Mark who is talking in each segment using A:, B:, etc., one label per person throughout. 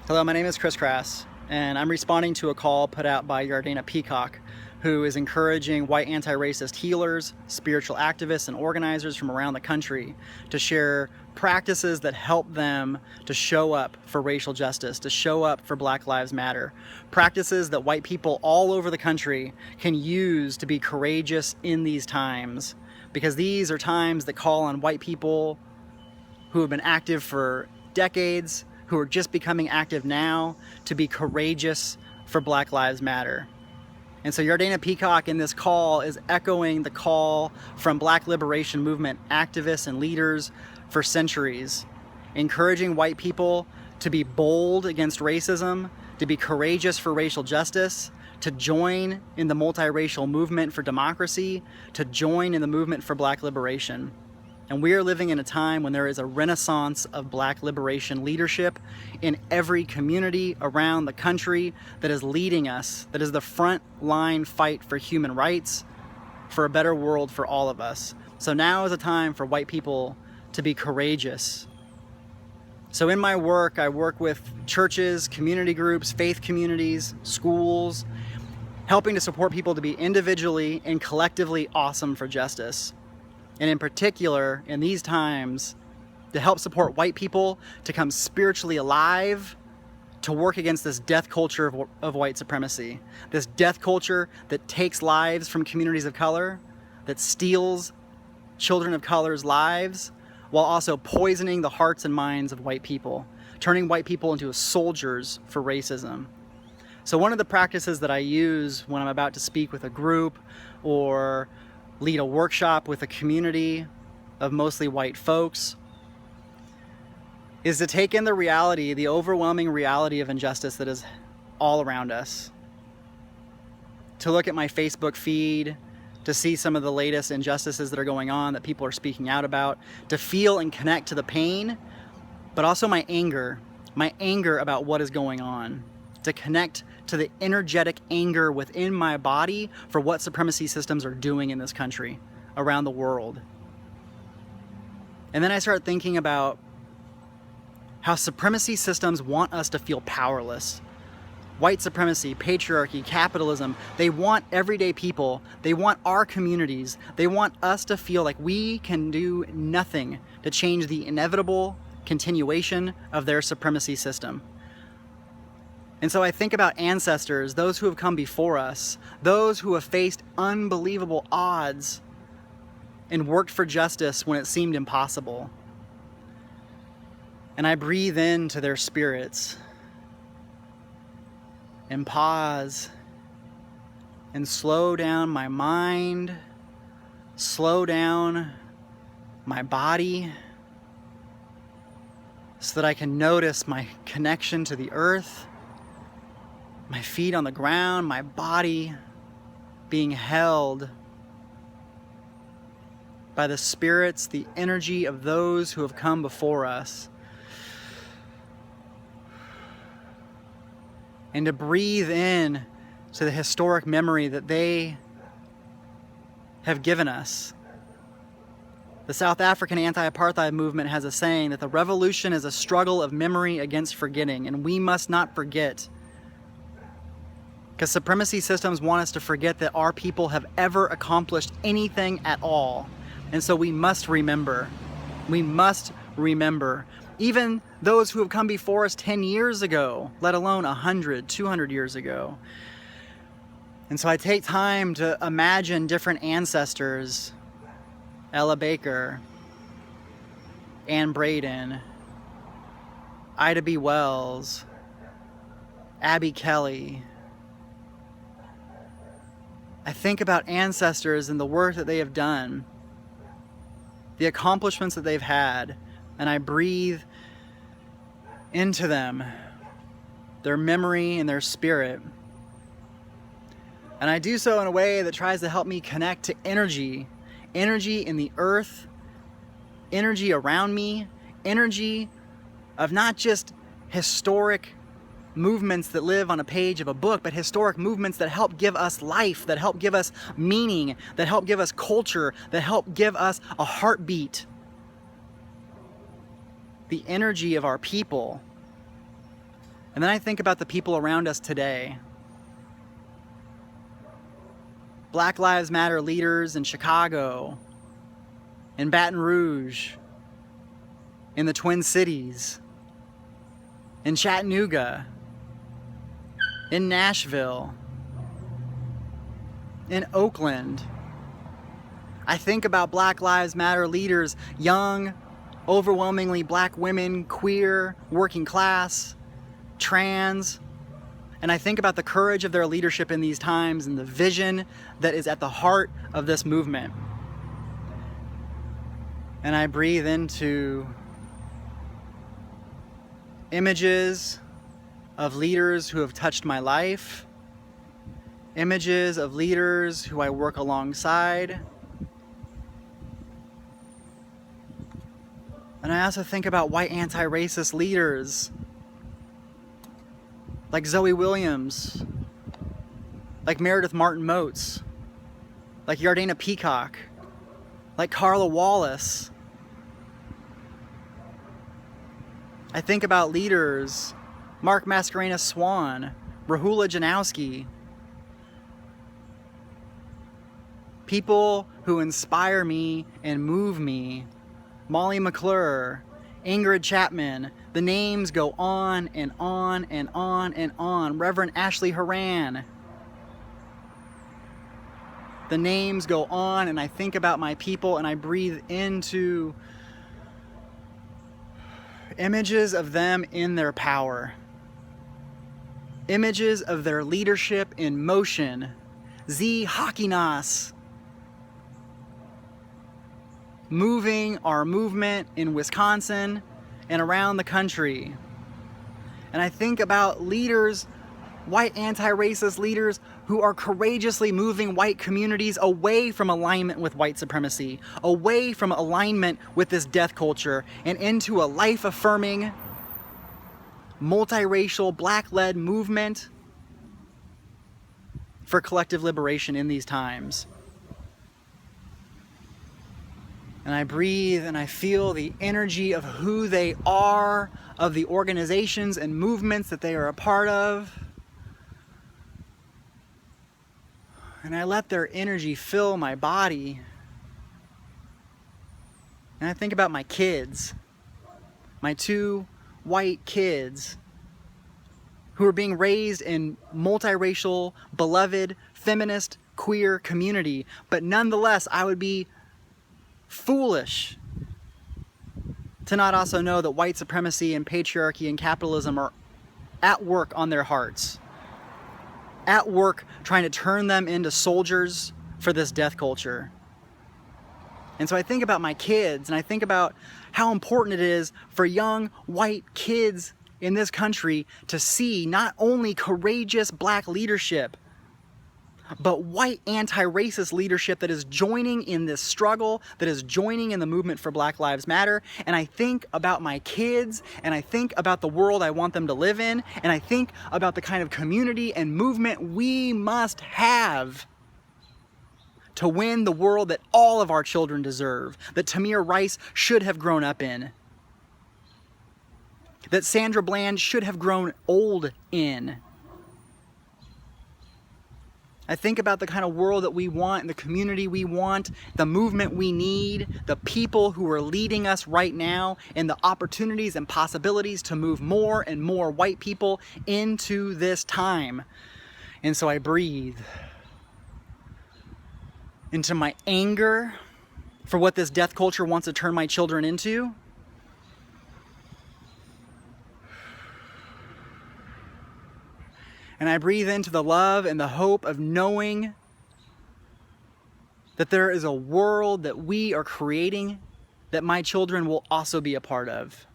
A: Hello, my name is Chris Crass, and I'm responding to a call put out by Jardana Peacock, who is encouraging white anti-racist healers, spiritual activists, and organizers from around the country to share practices that help them to show up for racial justice, to show up for Black Lives Matter. Practices that white people all over the country can use to be courageous in these times, because these are times that call on white people who have been active for decades, who are just becoming active now, to be courageous for Black Lives Matter. And so Jardana Peacock in this call is echoing the call from Black liberation movement activists and leaders for centuries, encouraging white people to be bold against racism, to be courageous for racial justice, to join in the multiracial movement for democracy, to join in the movement for Black liberation. And we are living in a time when there is a renaissance of Black liberation leadership in every community around the country that is leading us, that is the front line fight for human rights, for a better world for all of us. So now is a time for white people to be courageous. So in my work, I work with churches, community groups, faith communities, schools, helping to support people to be individually and collectively awesome for justice. And in particular, in these times, to help support white people to come spiritually alive, to work against this death culture of white supremacy. This death culture that takes lives from communities of color, that steals children of color's lives, while also poisoning the hearts and minds of white people, turning white people into soldiers for racism. So one of the practices that I use when I'm about to speak with a group or lead a workshop with a community of mostly white folks is to take in the reality, the overwhelming reality of injustice that is all around us. To look at my Facebook feed, to see some of the latest injustices that are going on that people are speaking out about, to feel and connect to the pain, but also my anger about what is going on, to connect to the energetic anger within my body for what supremacy systems are doing in this country, around the world. And then I start thinking about how supremacy systems want us to feel powerless. White supremacy, patriarchy, capitalism, they want everyday people, they want our communities, they want us to feel like we can do nothing to change the inevitable continuation of their supremacy system. And so I think about ancestors, those who have come before us, those who have faced unbelievable odds and worked for justice when it seemed impossible. And I breathe into their spirits and pause and slow down my mind, slow down my body, so that I can notice my connection to the earth, my feet on the ground, my body being held by the spirits, the energy of those who have come before us. And to breathe in to the historic memory that they have given us. The South African anti-apartheid movement has a saying that the revolution is a struggle of memory against forgetting, and we must not forget. Because supremacy systems want us to forget that our people have ever accomplished anything at all. And so we must remember. We must remember. Even those who have come before us 10 years ago, let alone 100, 200 years ago. And so I take time to imagine different ancestors. Ella Baker, Ann Braden, Ida B. Wells, Abby Kelly. I think about ancestors and the work that they have done, the accomplishments that they've had, and I breathe into them, their memory and their spirit. And I do so in a way that tries to help me connect to energy in the earth, energy around me, energy of not just historic movements that live on a page of a book, but historic movements that help give us life, that help give us meaning, that help give us culture, that help give us a heartbeat. The energy of our people And then I think about the people around us today. Black Lives Matter leaders in Chicago, in Baton Rouge, in the Twin Cities, in Chattanooga, in Nashville, in Oakland. I think about Black Lives Matter leaders, young, overwhelmingly black women, queer, working class, trans, and I think about the courage of their leadership in these times and the vision that is at the heart of this movement. And I breathe into images of leaders who have touched my life, images of leaders who I work alongside. And I also think about white anti-racist leaders like Zoe Williams, like Meredith Martin Moats, like Jardana Peacock, like Carla Wallace. I think about leaders, Mark Mascarenas Swan, Rahula Janowski, people who inspire me and move me. Molly McClure, Ingrid Chapman, the names go on and on and on and on. Reverend Ashley Horan. The names go on, and I think about my people and I breathe into images of them in their power. Images of their leadership in motion. Z Hakinas. Moving our movement in Wisconsin and around the country. And I think about leaders, white anti-racist leaders who are courageously moving white communities away from alignment with white supremacy, away from alignment with this death culture, and into a life-affirming, multiracial, black-led movement for collective liberation in these times. And I breathe and I feel the energy of who they are, of the organizations and movements that they are a part of. And I let their energy fill my body. And I think about my kids, my two white kids who are being raised in multiracial, beloved, feminist, queer community. But nonetheless, I would be foolish to not also know that white supremacy and patriarchy and capitalism are at work on their hearts, at work trying to turn them into soldiers for this death culture. And so I think about my kids, and I think about how important it is for young white kids in this country to see not only courageous black leadership, but white anti-racist leadership that is joining in this struggle, that is joining in the movement for Black Lives Matter. And I think about my kids, and I think about the world I want them to live in, and I think about the kind of community and movement we must have to win the world that all of our children deserve, that Tamir Rice should have grown up in, that Sandra Bland should have grown old in. I think about the kind of world that we want and the community we want, the movement we need, the people who are leading us right now, and the opportunities and possibilities to move more and more white people into this time. And so I breathe into my anger for what this death culture wants to turn my children into. And I breathe into the love and the hope of knowing that there is a world that we are creating that my children will also be a part of.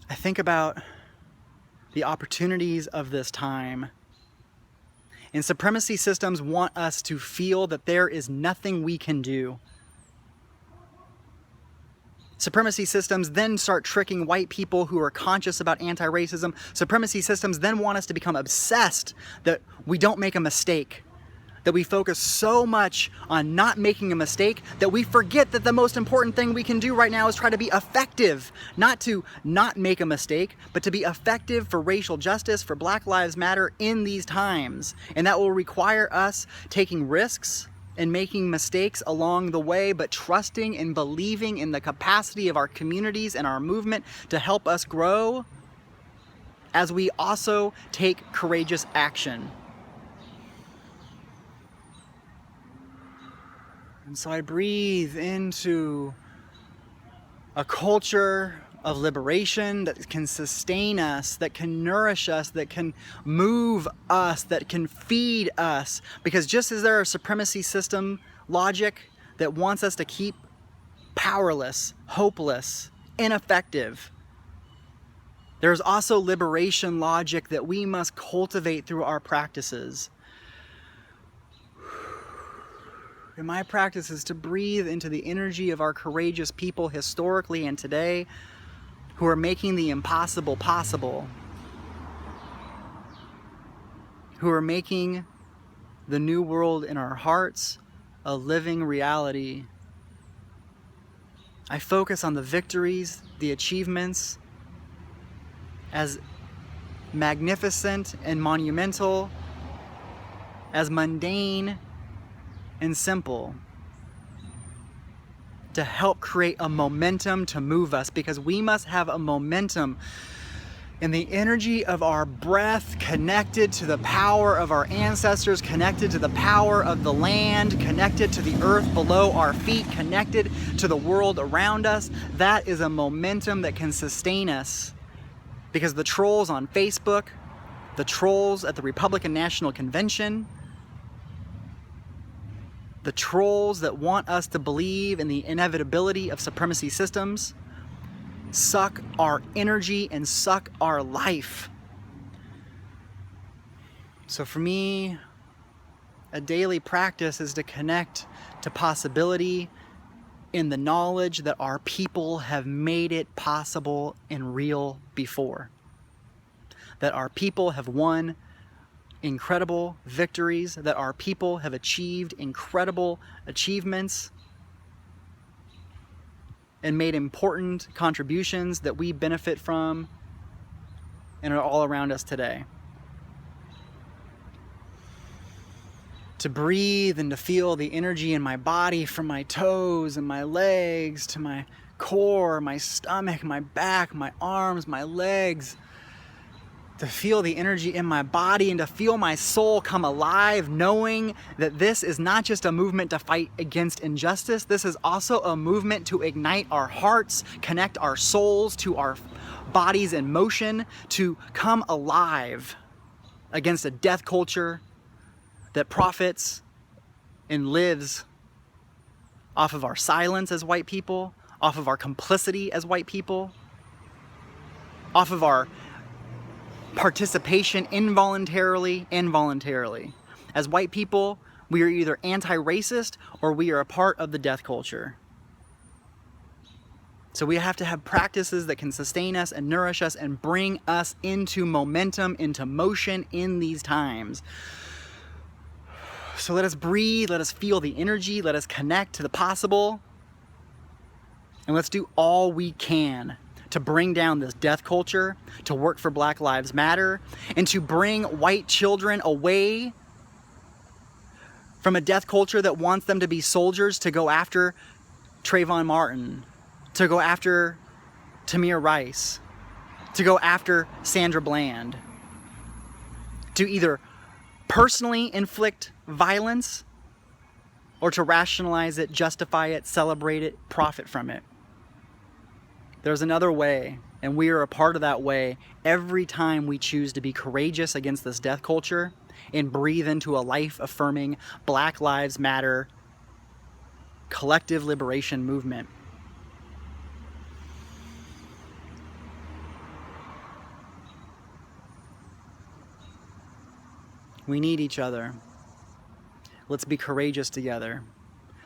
A: I think about the opportunities of this time. And supremacy systems want us to feel that there is nothing we can do. Supremacy systems then start tricking white people who are conscious about anti-racism. Supremacy systems then want us to become obsessed that we don't make a mistake, that we focus so much on not making a mistake that we forget that the most important thing we can do right now is try to be effective. Not to not make a mistake, but to be effective for racial justice, for Black Lives Matter in these times. And that will require us taking risks and making mistakes along the way, but trusting and believing in the capacity of our communities and our movement to help us grow as we also take courageous action. And so I breathe into a culture of liberation that can sustain us, that can nourish us, that can move us, that can feed us. Because just as there are supremacy system logic that wants us to keep powerless, hopeless, ineffective, there's also liberation logic that we must cultivate through our practices. And my practice is to breathe into the energy of our courageous people historically and today who are making the impossible possible, who are making the new world in our hearts a living reality. I focus on the victories, the achievements, as magnificent and monumental, as mundane and simple, to help create a momentum to move us, because we must have a momentum in the energy of our breath, connected to the power of our ancestors, connected to the power of the land, connected to the earth below our feet, connected to the world around us. That is a momentum that can sustain us, because the trolls on Facebook, the trolls at the Republican National Convention, the trolls that want us to believe in the inevitability of supremacy systems suck our energy and suck our life. So for me, a daily practice is to connect to possibility in the knowledge that our people have made it possible and real before. That our people have won incredible victories, that our people have achieved incredible achievements and made important contributions that we benefit from and are all around us today. To breathe and to feel the energy in my body, from my toes and my legs to my core, my stomach, my back, my arms, my legs. To feel the energy in my body and to feel my soul come alive, knowing that this is not just a movement to fight against injustice, this is also a movement to ignite our hearts, connect our souls to our bodies in motion, to come alive against a death culture that profits and lives off of our silence as white people, off of our complicity as white people, off of our participation involuntarily and voluntarily. As white people, we are either anti-racist or we are a part of the death culture. So we have to have practices that can sustain us and nourish us and bring us into momentum, into motion in these times. So let us breathe, let us feel the energy, let us connect to the possible, and let's do all we can to bring down this death culture, to work for Black Lives Matter, and to bring white children away from a death culture that wants them to be soldiers to go after Trayvon Martin, to go after Tamir Rice, to go after Sandra Bland, to either personally inflict violence or to rationalize it, justify it, celebrate it, profit from it. There's another way, and we are a part of that way every time we choose to be courageous against this death culture and breathe into a life-affirming Black Lives Matter collective liberation movement. We need each other. Let's be courageous together.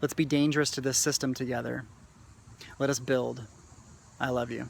A: Let's be dangerous to this system together. Let us build. I love you.